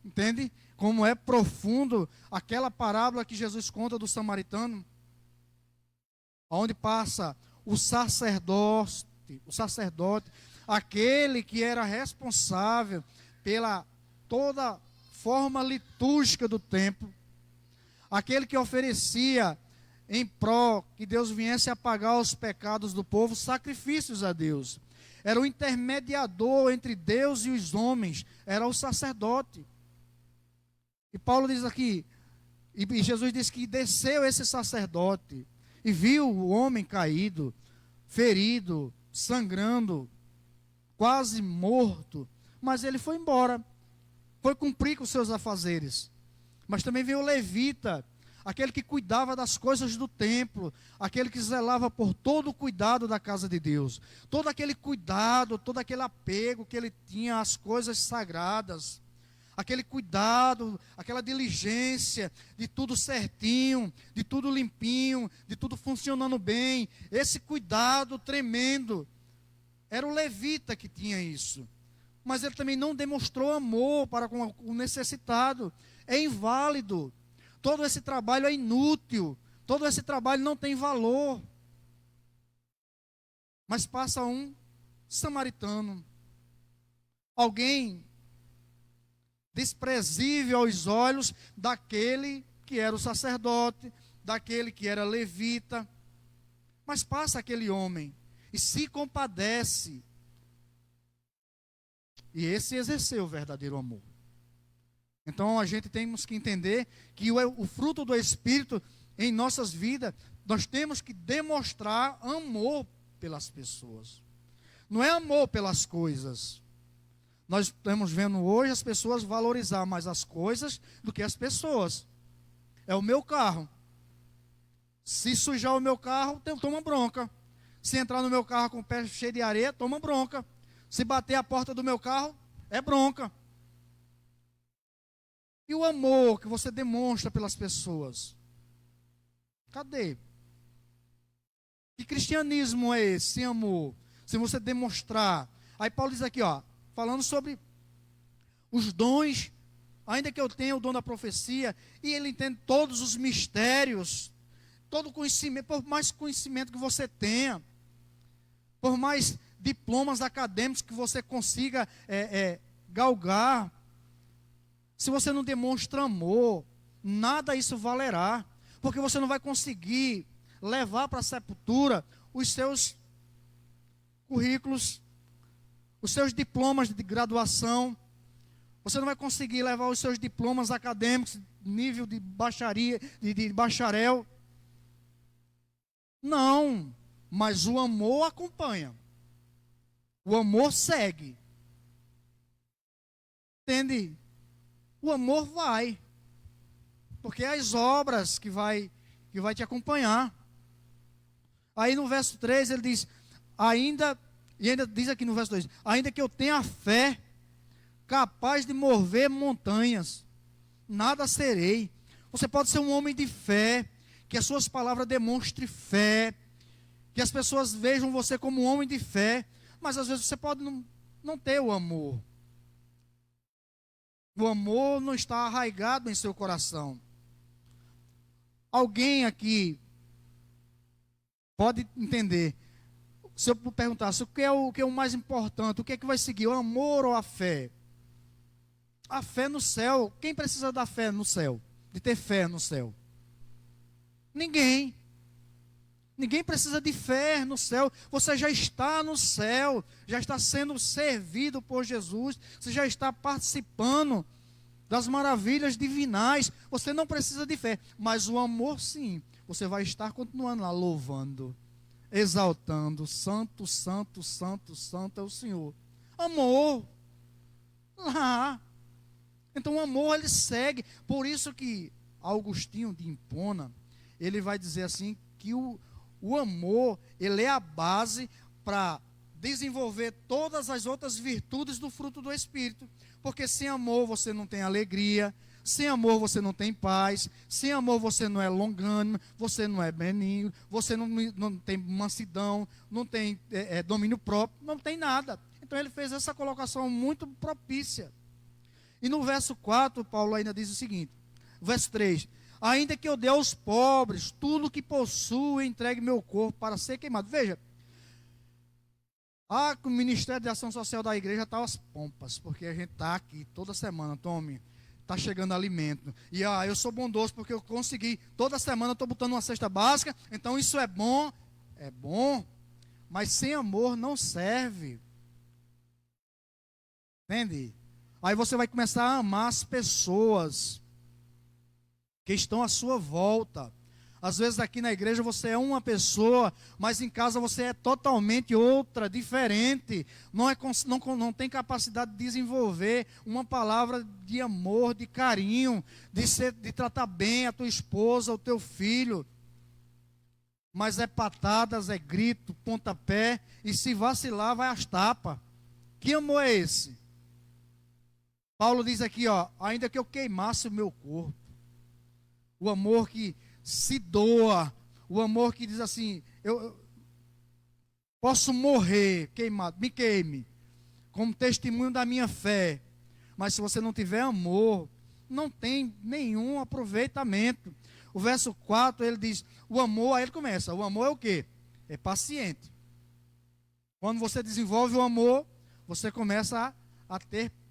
Entende? Como é profundo aquela parábola que Jesus conta do samaritano, onde passa o sacerdote, aquele que era responsável pela toda forma litúrgica do templo, aquele que oferecia em pró que Deus viesse a pagar os pecados do povo, sacrifícios a Deus. Era o intermediador entre Deus e os homens, era o sacerdote. E Paulo diz aqui, e Jesus diz que desceu esse sacerdote e viu o homem caído, ferido, sangrando, quase morto, mas ele foi embora, foi cumprir com os seus afazeres. Mas também veio o levita, aquele que cuidava das coisas do templo, aquele que zelava por todo o cuidado da casa de Deus, todo aquele cuidado, todo aquele apego que ele tinha às coisas sagradas, aquele cuidado, aquela diligência de tudo certinho, de tudo limpinho, de tudo funcionando bem, esse cuidado tremendo, era o levita que tinha isso. Mas ele também não demonstrou amor para com o necessitado, é inválido, todo esse trabalho é inútil, todo esse trabalho não tem valor. Mas passa um samaritano, alguém desprezível aos olhos daquele que era o sacerdote, daquele que era levita. Mas passa aquele homem e se compadece. E esse exerceu o verdadeiro amor. Então a gente temos que entender que o fruto do Espírito em nossas vidas, nós temos que demonstrar amor pelas pessoas. Não é amor pelas coisas. Nós estamos vendo hoje as pessoas valorizar mais as coisas do que as pessoas. É o meu carro. Se sujar o meu carro, toma bronca. Se entrar no meu carro com o pé cheio de areia, toma bronca. Se bater a porta do meu carro, é bronca. E o amor que você demonstra pelas pessoas? Cadê? Que cristianismo é esse, sem amor? Se você demonstrar. Aí Paulo diz aqui, ó, falando sobre os dons, ainda que eu tenha o dom da profecia, e ele entende todos os mistérios, todo conhecimento, por mais conhecimento que você tenha, por mais diplomas acadêmicos que você consiga galgar, se você não demonstra amor, nada isso valerá, porque você não vai conseguir levar para a sepultura os seus currículos, os seus diplomas de graduação, você não vai conseguir levar os seus diplomas acadêmicos, nível de bacharia, de bacharel. Não, mas o amor acompanha. O amor segue. Entende? O amor vai. Porque é as obras que vai te acompanhar. Aí no verso 3 ele diz, ainda diz aqui no verso 2, ainda que eu tenha fé capaz de mover montanhas, nada serei. Você pode ser um homem de fé, que as suas palavras demonstrem fé, que as pessoas vejam você como um homem de fé, mas às vezes você pode não ter o amor. O amor não está arraigado em seu coração. Alguém aqui pode entender, se eu perguntasse o que é o mais importante, o que é que vai seguir, o amor ou a fé? A fé no céu, quem precisa da fé no céu? De ter fé no céu? Ninguém. Ninguém precisa de fé no céu. Você já está no céu, já está sendo servido por Jesus, você já está participando das maravilhas divinais. Você não precisa de fé, mas o amor sim. Você vai estar continuando lá louvando, exaltando, santo, santo, santo, santo é o Senhor. Amor. Lá. Então o amor ele segue. Por isso que Agostinho de Hipona, ele vai dizer assim que o amor, ele é a base para desenvolver todas as outras virtudes do fruto do Espírito. Porque sem amor você não tem alegria, sem amor você não tem paz, sem amor você não é longânimo, você não é benigno, você não tem mansidão, não tem domínio próprio, não tem nada. Então ele fez essa colocação muito propícia. E no verso 4, Paulo ainda diz o seguinte, verso 3, ainda que eu dê aos pobres tudo que possuo, entregue meu corpo para ser queimado. Veja, o Ministério de Ação Social da igreja está às pompas, porque a gente está aqui toda semana, tome está chegando alimento. E eu sou bondoso porque eu consegui, toda semana eu estou botando uma cesta básica, então isso é bom, mas sem amor não serve. Entende? Aí você vai começar a amar as pessoas que estão à sua volta. Às vezes aqui na igreja você é uma pessoa, mas em casa você é totalmente outra, diferente. Não tem capacidade de desenvolver uma palavra de amor, de carinho, de tratar bem a tua esposa, o teu filho. Mas é patadas, é grito, pontapé, e se vacilar vai às tapas. Que amor é esse? Paulo diz aqui, ainda que eu queimasse o meu corpo. O amor que se doa, o amor que diz assim, eu posso morrer queimado, me queime, como testemunho da minha fé, mas se você não tiver amor, não tem nenhum aproveitamento. O verso 4, ele diz, o amor, aí ele começa, o amor é o quê? É paciente. Quando você desenvolve o amor, você começa a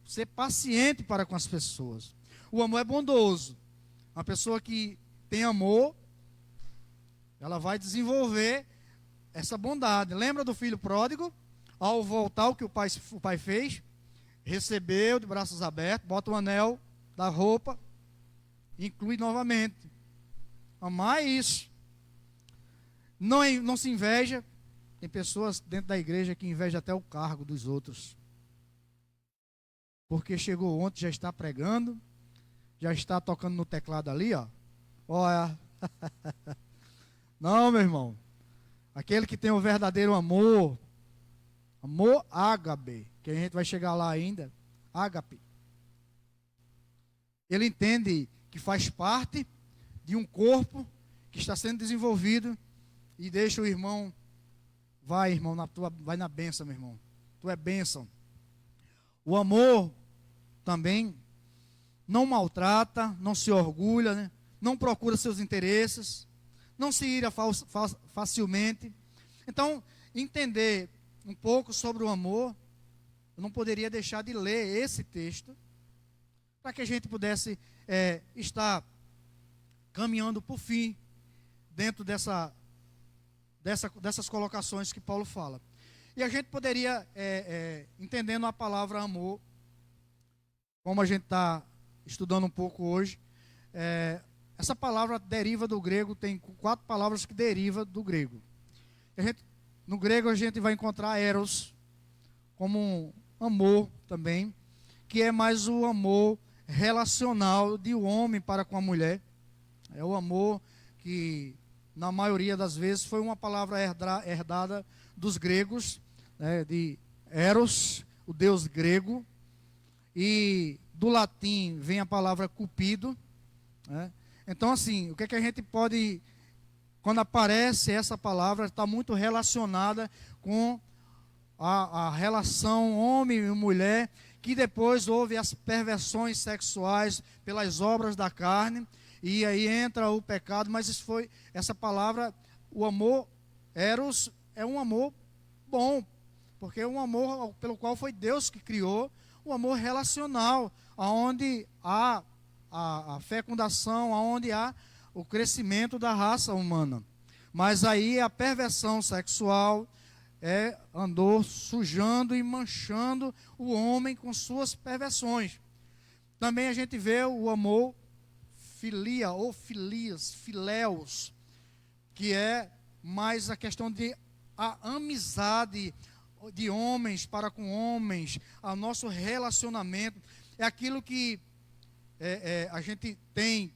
ser paciente para com as pessoas. O amor é bondoso. Uma pessoa que tem amor, ela vai desenvolver essa bondade. Lembra do filho pródigo? Ao voltar, o que o pai fez? Recebeu de braços abertos, bota o anel da roupa, inclui novamente. Amar é isso. Não se inveja. Tem pessoas dentro da igreja que invejam até o cargo dos outros. Porque chegou ontem, já está pregando, já está tocando no teclado ali, Olha. Não, meu irmão. Aquele que tem o verdadeiro amor ágape, que a gente vai chegar lá ainda, ágape. Ele entende que faz parte de um corpo que está sendo desenvolvido e deixa o irmão, vai, irmão, vai na bênção, meu irmão. Tu é bênção. O amor também não maltrata, não se orgulha, né? Não procura seus interesses, não se ira facilmente. Então, entender um pouco sobre o amor, eu não poderia deixar de ler esse texto, para que a gente pudesse estar caminhando por fim, dentro dessas colocações que Paulo fala. E a gente poderia, entendendo a palavra amor, como a gente está estudando um pouco hoje, essa palavra deriva do grego, tem 4 palavras que derivam do grego. No grego a gente vai encontrar eros, como um amor também, que é mais o amor relacional de um homem para com a mulher. É o amor que, na maioria das vezes, foi uma palavra herdada dos gregos, de eros, o deus grego, e do latim vem a palavra cupido, Então, assim, o que é que a gente pode, quando aparece essa palavra, está muito relacionada com a relação homem e mulher, que depois houve as perversões sexuais pelas obras da carne, e aí entra o pecado, mas essa palavra, o amor, eros, é um amor bom, porque é um amor pelo qual foi Deus que criou, um amor relacional, onde há a fecundação, onde há o crescimento da raça humana. Mas aí a perversão sexual andou sujando e manchando o homem com suas perversões. Também a gente vê o amor filia ou filias, filéus, que é mais a questão de a amizade de homens para com homens, o nosso relacionamento, é aquilo que a gente tem,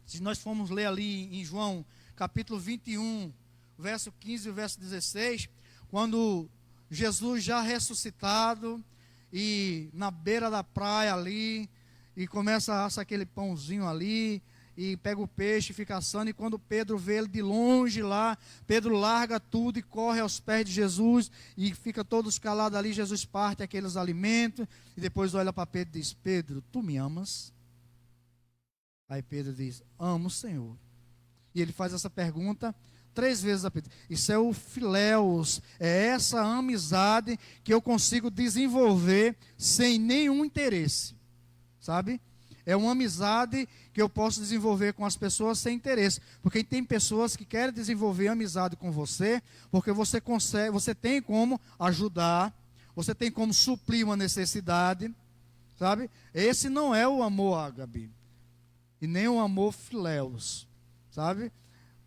se nós formos ler ali em João, capítulo 21, verso 15 e verso 16, quando Jesus já ressuscitado, e na beira da praia ali, e começa a assar aquele pãozinho ali, e pega o peixe, fica assando, e quando Pedro vê ele de longe lá, Pedro larga tudo e corre aos pés de Jesus, e fica todos calados ali, Jesus parte aqueles alimentos, e depois olha para Pedro e diz, Pedro, tu me amas? Aí Pedro diz, amo o Senhor. E ele faz essa pergunta 3 vezes a Pedro. Isso é o filéus, é essa amizade que eu consigo desenvolver sem nenhum interesse, sabe? É uma amizade que eu posso desenvolver com as pessoas sem interesse. Porque tem pessoas que querem desenvolver amizade com você, porque você consegue, você tem como ajudar, você tem como suprir uma necessidade, sabe? Esse não é o amor ágape, e nem o amor filéus, sabe?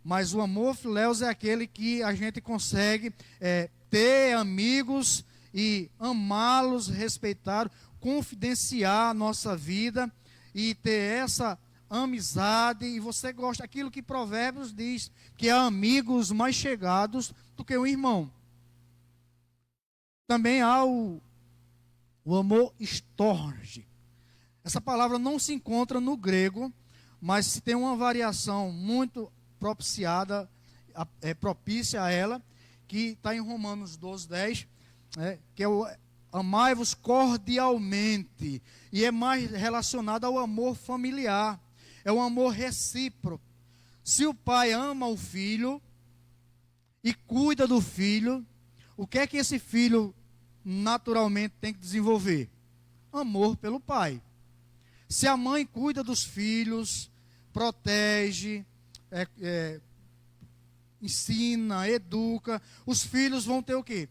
Mas o amor filéus é aquele que a gente consegue ter amigos e amá-los, respeitar, confidenciar a nossa vida e ter essa amizade. E você gosta, aquilo que Provérbios diz, que há amigos mais chegados do que um irmão. Também há o amor estorge. Essa palavra não se encontra no grego, mas se tem uma variação muito propícia a ela, que está em Romanos 12:10, que é o amai-vos cordialmente, e é mais relacionado ao amor familiar, é um amor recíproco. Se o pai ama o filho e cuida do filho, o que é que esse filho naturalmente tem que desenvolver? Amor pelo pai. Se a mãe cuida dos filhos, protege, ensina, educa, os filhos vão ter o quê?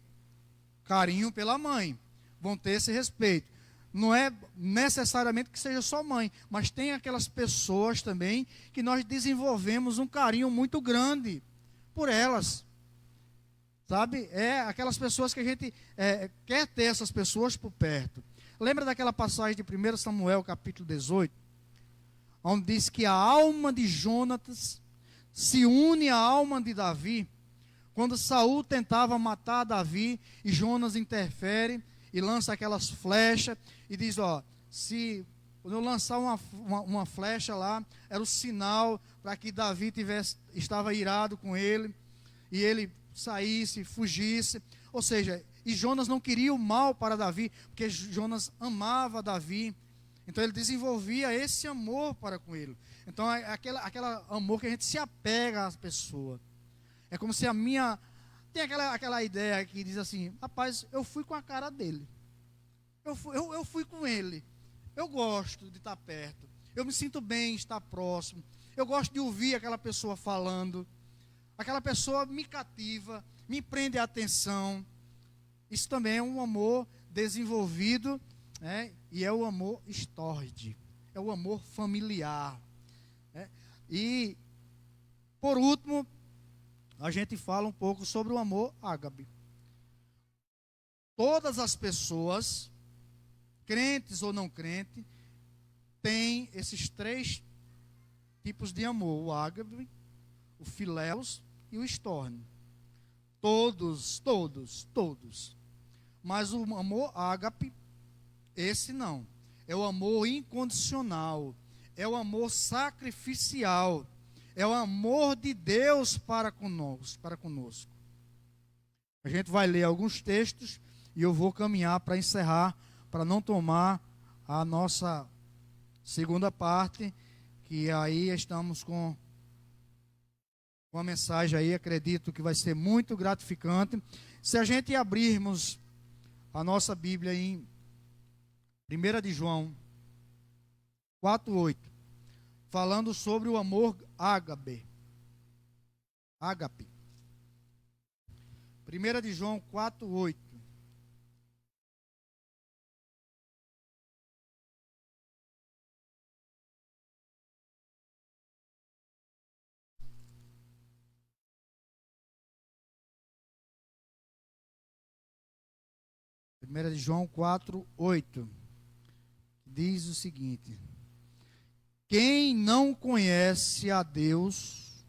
Carinho pela mãe, vão ter esse respeito. Não é necessariamente que seja só mãe, mas tem aquelas pessoas também que nós desenvolvemos um carinho muito grande por elas, sabe? É aquelas pessoas que a gente quer ter essas pessoas por perto. Lembra daquela passagem de 1 Samuel capítulo 18, onde diz que a alma de Jonatas se une à alma de Davi, quando Saul tentava matar Davi, e Jonas interfere e lança aquelas flechas, e diz, se eu lançar uma flecha lá, era o sinal para que Davi estava irado com ele, e ele saísse, fugisse. Ou seja, e Jonas não queria o mal para Davi, porque Jonas amava Davi, então ele desenvolvia esse amor para com ele. Então é aquela amor que a gente se apega às pessoas. É como se tem aquela ideia que diz assim, rapaz, eu fui com a cara dele, eu fui com ele, eu gosto de estar perto, eu me sinto bem em estar próximo, eu gosto de ouvir aquela pessoa falando, aquela pessoa me cativa, me prende a atenção. Isso também é um amor desenvolvido, e é o amor estorge, é o amor familiar. E, por último, a gente fala um pouco sobre o amor ágape. Todas as pessoas, crentes ou não crentes, têm esses 3 tipos de amor: o ágape, o filéus e o estorne. Todos. Mas o amor ágape, esse não. É o amor incondicional, é o amor sacrificial, é o amor de Deus para conosco. A gente vai ler alguns textos e eu vou caminhar para encerrar, para não tomar a nossa segunda parte, que aí estamos com a mensagem aí, acredito que vai ser muito gratificante. Se a gente abrirmos a nossa Bíblia em 1 de João 4:8, falando sobre o amor ágape. 1 de João 4:8. Primeira de João 4:8 diz o seguinte: quem não conhece a Deus,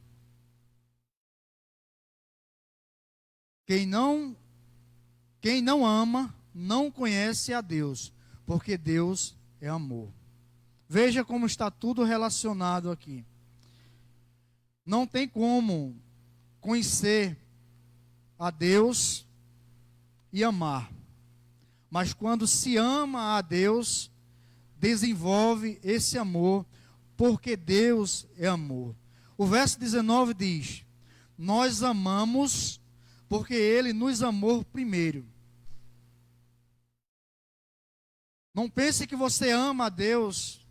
quem não ama, não conhece a Deus, porque Deus é amor. Veja como está tudo relacionado aqui. Não tem como conhecer a Deus e amar. Mas quando se ama a Deus, desenvolve esse amor, porque Deus é amor. O verso 19 diz: nós amamos porque Ele nos amou primeiro. Não pense que você ama a Deus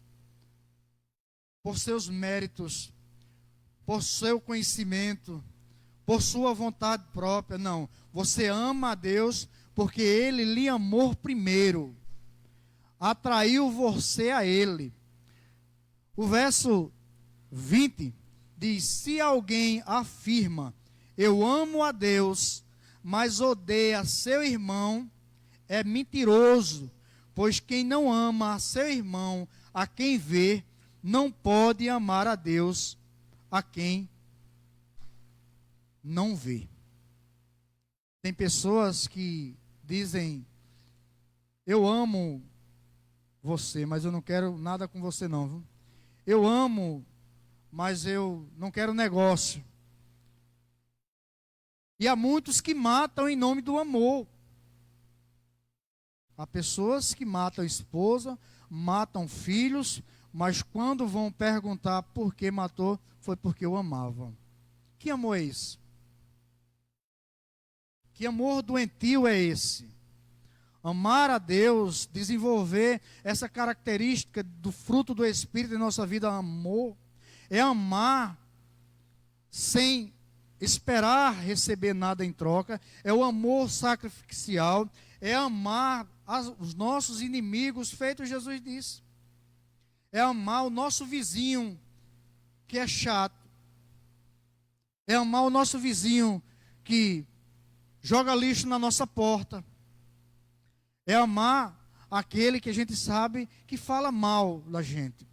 por seus méritos, por seu conhecimento, por sua vontade própria. Não, você ama a Deus porque Ele lhe amou primeiro, atraiu você a Ele. O verso 20 diz: se alguém afirma, eu amo a Deus, mas odeia seu irmão, é mentiroso, pois quem não ama a seu irmão, a quem vê, não pode amar a Deus, a quem não vê. Tem pessoas que dizem: eu amo você, mas eu não quero nada com você não, viu? Eu amo, mas eu não quero negócio. E há muitos que matam em nome do amor. Há pessoas que matam a esposa, matam filhos, mas quando vão perguntar por que matou, foi porque eu amava. Que amor é esse? Que amor doentio é esse? Amar a Deus, desenvolver essa característica do fruto do Espírito em nossa vida, amor, é amar sem esperar receber nada em troca, é o amor sacrificial, é amar os nossos inimigos, feito Jesus disse. É amar o nosso vizinho, que é chato. É amar o nosso vizinho, que joga lixo na nossa porta. É amar aquele que a gente sabe que fala mal da gente.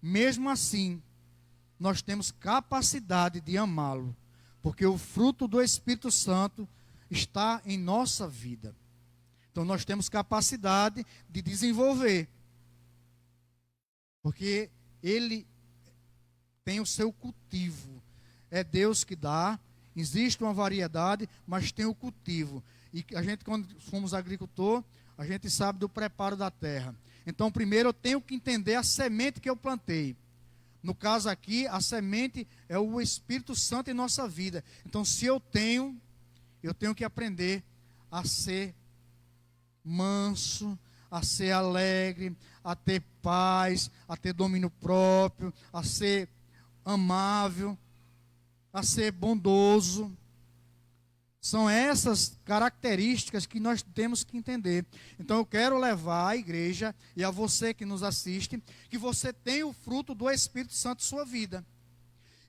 Mesmo assim, nós temos capacidade de amá-lo, porque o fruto do Espírito Santo está em nossa vida. Então nós temos capacidade de desenvolver, porque Ele tem o seu cultivo. É Deus que dá, existe uma variedade, mas tem o cultivo. E a gente, quando fomos agricultor, a gente sabe do preparo da terra. Então primeiro eu tenho que entender a semente que eu plantei. No caso aqui, a semente é o Espírito Santo em nossa vida. Então se eu tenho que aprender a ser manso, a ser alegre, a ter paz, a ter domínio próprio, a ser amável, a ser bondoso. São essas características que nós temos que entender. Então eu quero levar à igreja e a você que nos assiste, que você tenha o fruto do Espírito Santo em sua vida.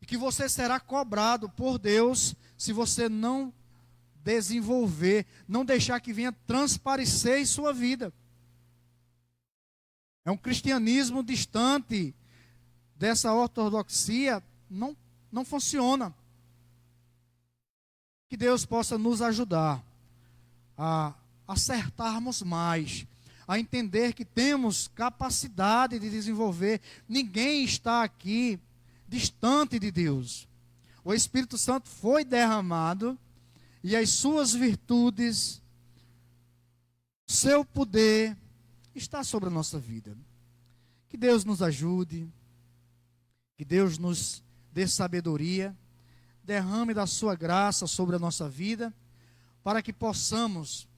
E que você será cobrado por Deus se você não desenvolver, não deixar que venha transparecer em sua vida. É um cristianismo distante dessa ortodoxia, não funciona. Que Deus possa nos ajudar a acertarmos mais, a entender que temos capacidade de desenvolver. Ninguém está aqui distante de Deus. O Espírito Santo foi derramado e as suas virtudes, seu poder está sobre a nossa vida. Que Deus nos ajude, que Deus nos dê sabedoria, derrame da sua graça sobre a nossa vida, para que possamos,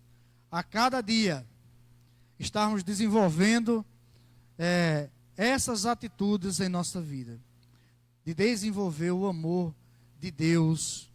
a cada dia, estarmos desenvolvendo essas atitudes em nossa vida, de desenvolver o amor de Deus